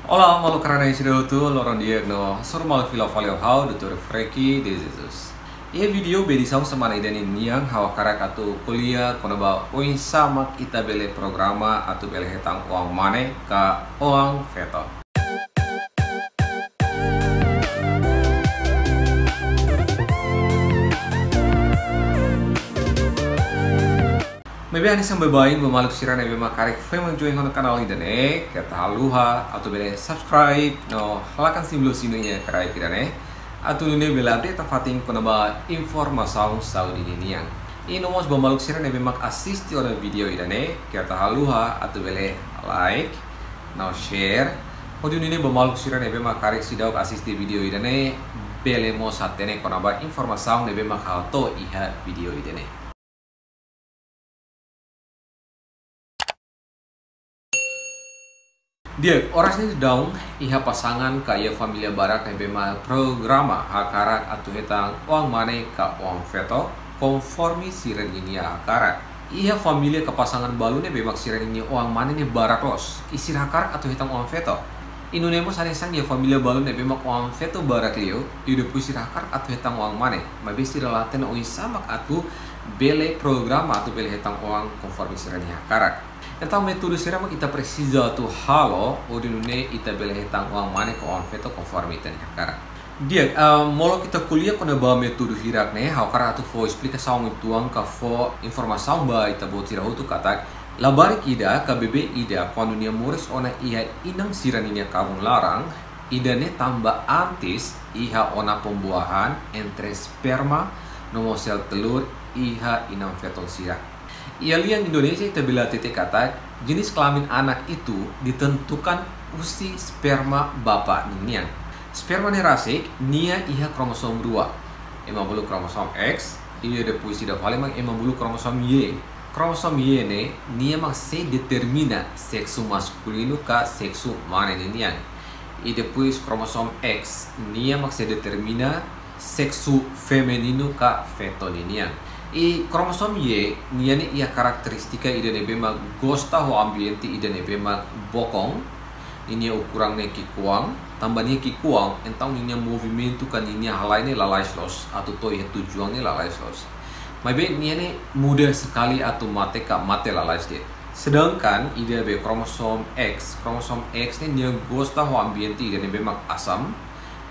Olá, malu karena istilah itu loron dia no surmal filo valeu how Dr. Freki de Jesus. Ia video bedisau semana idan yang hawa karak atau kuliah kono ba oin samak ita bele programa atau bele hetang uang mane ka uang veto. Maybe ani sang babain bumaluk sira na bema karek famous join hono kanal idane kata haluha atau bele subscribe no halakan simbol sinunya karai kidane atau nune bela update tafating kono ba informasi saudi diniang. Ino mos bumaluk sira na bema assist ona video idane kata haluha atau bele like no share. Hodu nune bumaluk sira na bema karek sidau assist video idane bele mos hatene kono ba informasi na bema to iha video idane. Dia orasnya daun iha pasangan kaya familia barak yang bema programa hakarak atau hetang uang mane ka uang veto konformi siren ini hakarak. Iha familia ke pasangan balu ne bemak siren ini uang mane ne barak los isir hakarak atau hetang uang veto. Inunemo sanesang ya familia balu ne bemak uang veto barak liu idu pusir hakarak atau hetang uang mane. Mabisi relaten oi samak atau bele programa atau bele hetang uang konformi siren ini hakarak. Então metode será que kita precisa tu halo odinune ita bele hetang uang mane ko on veto conforme ita cara. Dia molo kita kuliah kona ba metode hirak ne hau kara tu fo explicação tuang ka fo informação ba ita botira utu katak labari ida ka bebe ida quando nia mores ona iha inang siraninya kabung larang ida ne tambah antis iha ona pembuahan entre sperma nomo sel telur iha inang veto sira. Ia liang Indonesia kita bila titik kata jenis kelamin anak itu ditentukan usia sperma bapak nian. Sperma nerasik nia iha kromosom 2. Emang bulu kromosom X, ia ada puisi da paling emang bulu kromosom Y. Kromosom Y ne nia mak se determina seksu maskulino ka seksu mana nian. Ida puis kromosom X nia mak se determina seksu femenino ka feto nian. I kromosom Y niani ia karakteristika ida nebema gosta ho ambiente ida nebema bokong ini ukuran ne kikuang tambah ni kikuang entang ini movimento kan ini halai ne lalais los atau to ya tujuan ne lalais los maybe niani mudah sekali atau mate lalais dia sedangkan ida be kromosom X ne nia gosta ho ambiente ida nebema asam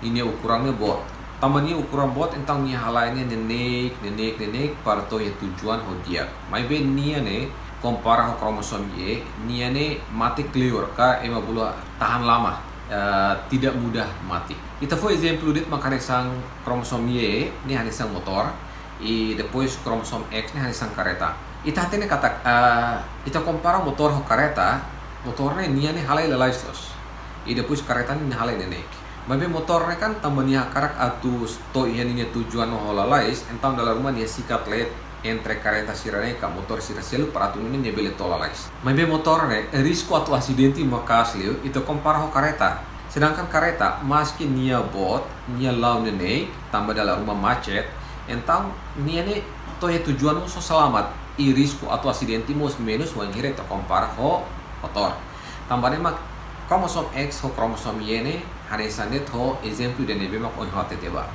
ini ukurannya bot tamani ukuran bot entang ni halainnya nenek parto ya tujuan hodia. Mai be nia ne kompara ho kromosom Y, nia ne mati clear ka ema bulu tahan lama. Tidak mudah mati. Kita for example dit makane sang kromosom Y ni hani sang motor, i depois kromosom X ni hani sang kereta. Ita hatene kata ita kompara motor ho kereta, motornya nia ne halai lalais los. I depois kereta ni halai nenek. Mabe motornya kan tambah nia karak atu sto ianinya tujuan no holalais entang dalam rumah dia sikat let entre kereta sirane ka motor sira selu peraturan ini dia beli tolalais. Mabe motornya risiko atau asidenti makas liu itu kompara ho kereta. Sedangkan kereta maski nia bot nia lau nenek tambah dalam rumah macet entang nia ne to ya tujuan so selamat i risiko atau asidenti mus minus wan hire to kompara ho motor. Tambahnya mak kromosom X ho kromosom Y ne haresanet ho exemplo de nebema on hote teba.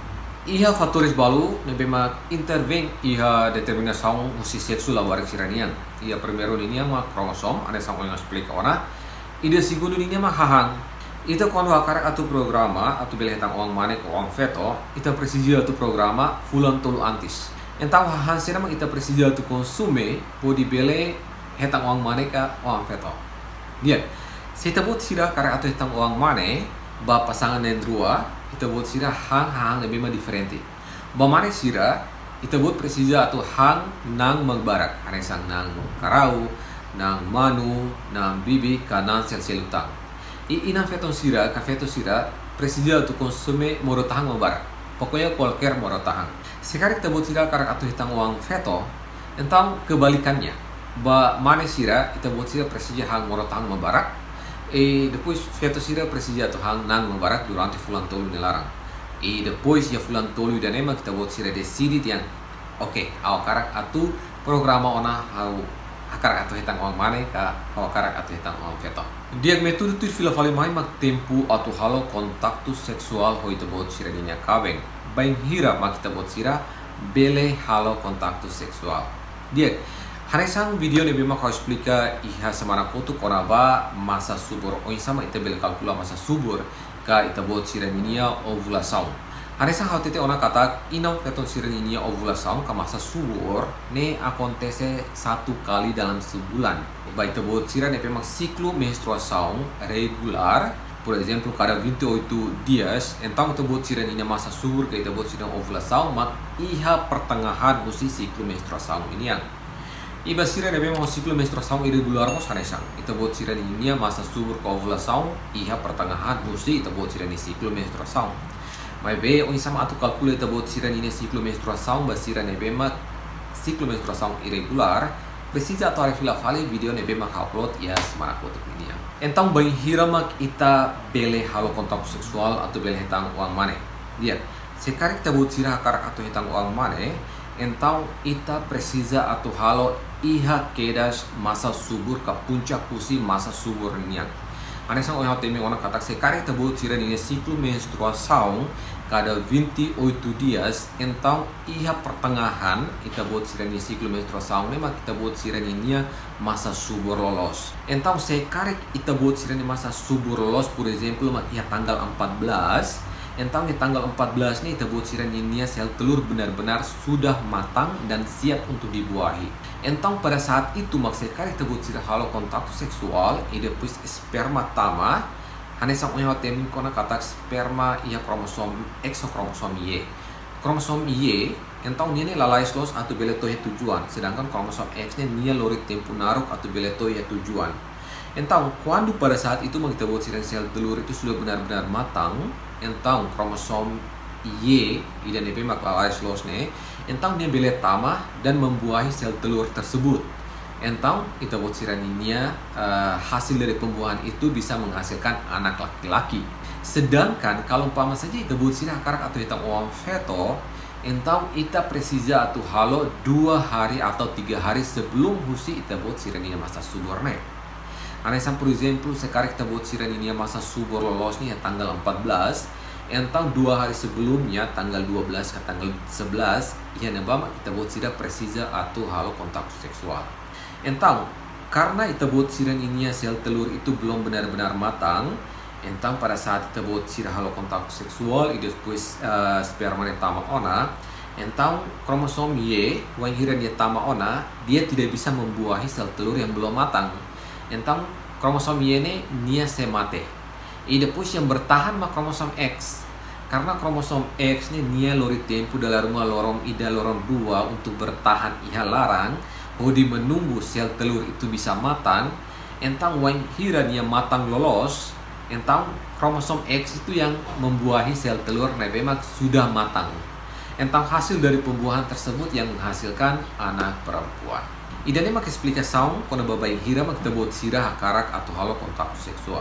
Iha fatores balu nebema intervene iha determinação usi sexu lawarik siranian. Iha primeiro linha ma kromosom ane sang on explica ona. Ida segundo linha ma hahang. Ita quando akara atu programa atu bele hetang uang mane ko uang feto, ita precisa atu programa fulan tolu antis. Então hahang sira ma ita precisa atu consume po di bele hetang uang mane ka uang feto. Dia Sita buat sira karena atau hetang uang mane ba pasangan yang dua kita buat sira hang lebih mah diferente. Ba mane sira kita buat precisa atau hang nang magbarak ane sang nang karau, nang manu, nang bibi kanang sel utang. Inang feton sira ka feto sira precisa atau konsume morotahang magbarak. Pokoknya kolker morotahang. Sekarang kita buat sira karena atau hetang uang feto tentang kebalikannya. Ba mane sira kita buat sira precisa hang morotahang magbarak. Depois feto sira precisa tu hang nang membarak durante fulan tolu nelarang. Depois ya fulan tolu dan emang kita buat sira decide yang oke, awak karak atu programa ona hau akarak atu hetang uang mane ka awak karak atu hetang uang feto. Dia metode tu fila fale mai mak tempo atau halo kontaktu seksual ho ita bot sira ninya kabeng. Bain hira mak kita bot sira bele halo kontaktu seksual. Dia hanesang video ni bema kau explica iha semana kotu koraba masa subur oin sama ita bele kalkula masa subur ka ita bot sira ninya ovulação. Hanesang hau tete ona kata inau keton sira ninya ovulação ka masa subur ne acontece satu kali dalam sebulan. Baik tebut sira ne memang siklo menstruação regular, por exemplo, cada 28 dias, então tebut sira ini masa subur ke tebut sira ovulação, mak iha pertengahan musi siklo menstruação ini yang iba sira ne memang siklo menstruação irregular mos hanesang. Tebut sira ini masa subur ke ovulação, iha pertengahan musi tebut sira ni siklo menstruação. Mas be o sama atu kalkule tebut sira ini siklo menstruação, basira ne memang siklo menstruação irregular. Precisa atau fila fale video nebe mak upload ya semana kotak ini ya. Entang bayi hiramak ita bele halo kontak seksual atau bele hetang uang mane. Dia sekarang kita buat sirah karak atau hetang uang mane. Entang ita precisa atau halo iha kedas masa subur ke puncak kusi masa subur niang. Anesang orang temi orang kata sekarang kita buat sirah ini siklo menstruação cada 28 dias, então iha pertengahan kita buat sirani siklo menstruação memang kita buat sirani masa subur lolos. Então sekarang kita buat sirani masa subur lolos, por exemplo, iha tanggal 14. Então di tanggal 14 nih kita buat sirani sel telur benar-benar sudah matang dan siap untuk dibuahi. Então pada saat itu sekarang kita buat sirah halo kontak seksual, ide depois sperma tama. Hanesang unya temin kona kata sperma ia kromosom X atau kromosom Y. Kromosom Y entang ini lalais los atau beleto ya tujuan, sedangkan kromosom X nia lorit tempo naruk atau beleto ya tujuan. Entang kuando pada saat itu kita buat sel telur itu sudah benar-benar matang, entang kromosom Y ida nepe mak lalais los ne, entang dia bele tama dan membuahi sel telur tersebut. Entang kita buat siraninya hasil dari pembuahan itu bisa menghasilkan anak laki-laki. Sedangkan kalau umpama saja kita buat sirah karak atau hitang uang feto, entang kita precisa atau halo 2 hari atau 3 hari sebelum husi kita buat siraninya masa subur ne. Anesang por exemplo sekarang kita buat siraninya masa subur lolos nih tanggal 14. Entang 2 hari sebelumnya tanggal 12 ke tanggal 11 ya nebama kita buat sirah precisa atau halo kontak seksual. Entang karena kita buat siran ini sel telur itu belum benar-benar matang, entang pada saat kita buat sirah halo kontak seksual itu depois sperma ne tama ona, entang kromosom Y yang hiran dia tama ona, dia tidak bisa membuahi sel telur yang belum matang. Entang kromosom Y ini nia se mate. Depois yang bertahan mah kromosom X. Karena kromosom X ini nia lori tempo dalam rumah lorong ida lorong 2 untuk bertahan iha larang. Hodi menunggu sel telur itu bisa matang, entang wain hiran yang matang lolos, entang kromosom X itu yang membuahi sel telur nebemak sudah matang. Entang hasil dari pembuahan tersebut yang menghasilkan anak perempuan. Idane mak explicação quando babai hira mak kita buat sirah karak atau halo kontak seksual.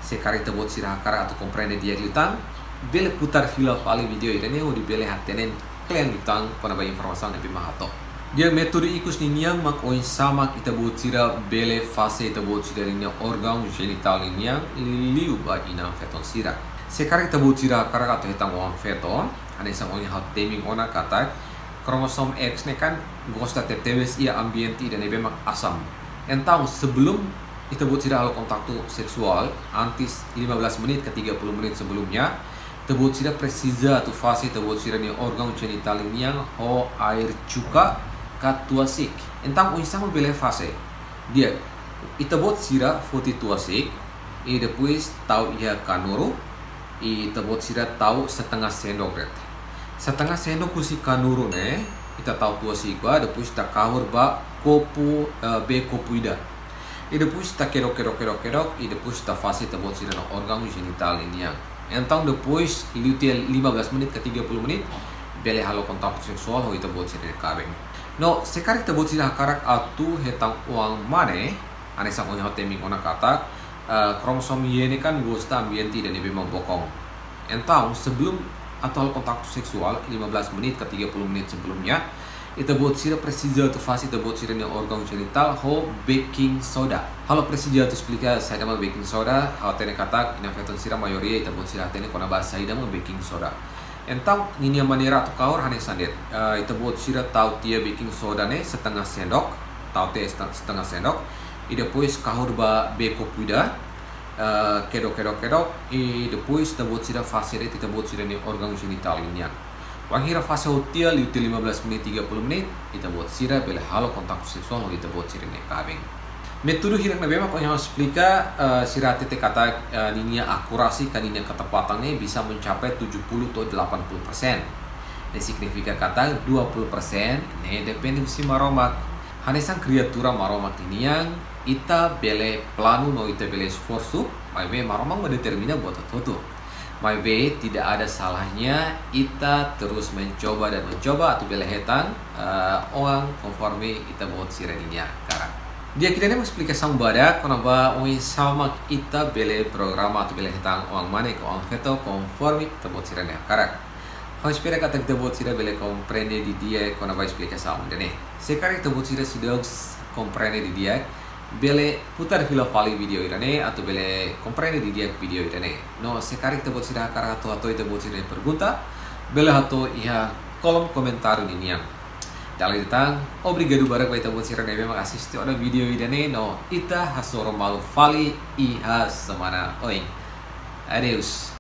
Sekarang kita buat sirah karak atau komprende dia glitang, bele putar fila fali video idane ho di bele hatenen kalian glitang quando babai informasi nebi mahato. Dia metode ikus ninyang mak oin sama kita buat sira bele fase kita buat sira ninyang organ genital ninyang liu ba inang feton sira. Sekarang kita buat sira karak atau hitang uang feton, ada sang oin hot teming ona kata kromosom X ne kan gosta tetewes ia ambienti dan ebe mak asam. Entang sebelum kita buat sira halo kontak seksual antis 15 menit ke 30 menit sebelumnya kita buat sira precisa atau fase kita buat sira ni organ genital ninyang ho air cuka tuasik. Entang unsama bele fase. Dia ita buat sira foti tuasik e depois tahu ia kanuru ita buat sira tahu setengah sendok ret. Setengah sendok kusi kanuru ne ita tahu tuasik ba depois ta kahur ba kopu be kopu ida. E depois ta kerok e depois ta fase ita buat sira no organ genital ini yang. Entang depois liutel 15 menit ke 30 menit bele halo kontak seksual ho ita buat sira kabeng. No, sekarang kita buat sirah karak atau hetang uang mane, ane sang unya teming ona kata kromosom Y ini kan gosta ambienti dan ibe membokong. Entang sebelum atau kontak seksual 15 menit ke 30 menit sebelumnya, Ita buat sira presija tu fase ita buat sira ni organ genital ho baking soda. Halo presija tu explica saya nama baking soda. Hau tene katak ina feton sira mayoria ita buat sira tene kona bahasa ida ma baking soda. Entau ini manera tu kaur hane sandet. Ita buat sira tau tia baking soda ne setengah sendok. Tau tia setengah sendok. Ida puis kahur ba beko puida. Kedok. I depois ita buat sira fase ita buat sira ni organ genital ini. Wang hira fase hotel itu 15 menit 30 menit kita buat sira bela halo kontak seksual kita buat sira ne kabeng. Metode hira na bema yang explica sira tete kata ninia akurasi kaninia ketepatannya bisa mencapai 70 atau 80%. Ini signifika kata 20% ne dependensi maromak. Hanesang kreatura maromak ini yang ita bele planu no ita bele sforzo, mai be maromak mendetermina buat toto. My way, tidak ada salahnya kita terus mencoba atau belehetan orang konforme kita buat sireninya karena dia kita ni explicação badak kenapa orang sama kita bele programa atau belehetan orang mana ke orang feto konforme kita buat sireninya karena harus espera kata kita buat sira bele comprende di dia kenapa explicação dan sekarang kita buat sira sudah comprende di dia bele putar filo fali video irane atau bele comprende di dia video irane no sekarang kita buat sira karena atau kita buat sira pergunta bele atau iha kolom komentar di niang dalam ditang obrigado barak kita buat sira nebe makasih ada video irane no ita hasoro malu fali iha semana oing adeus.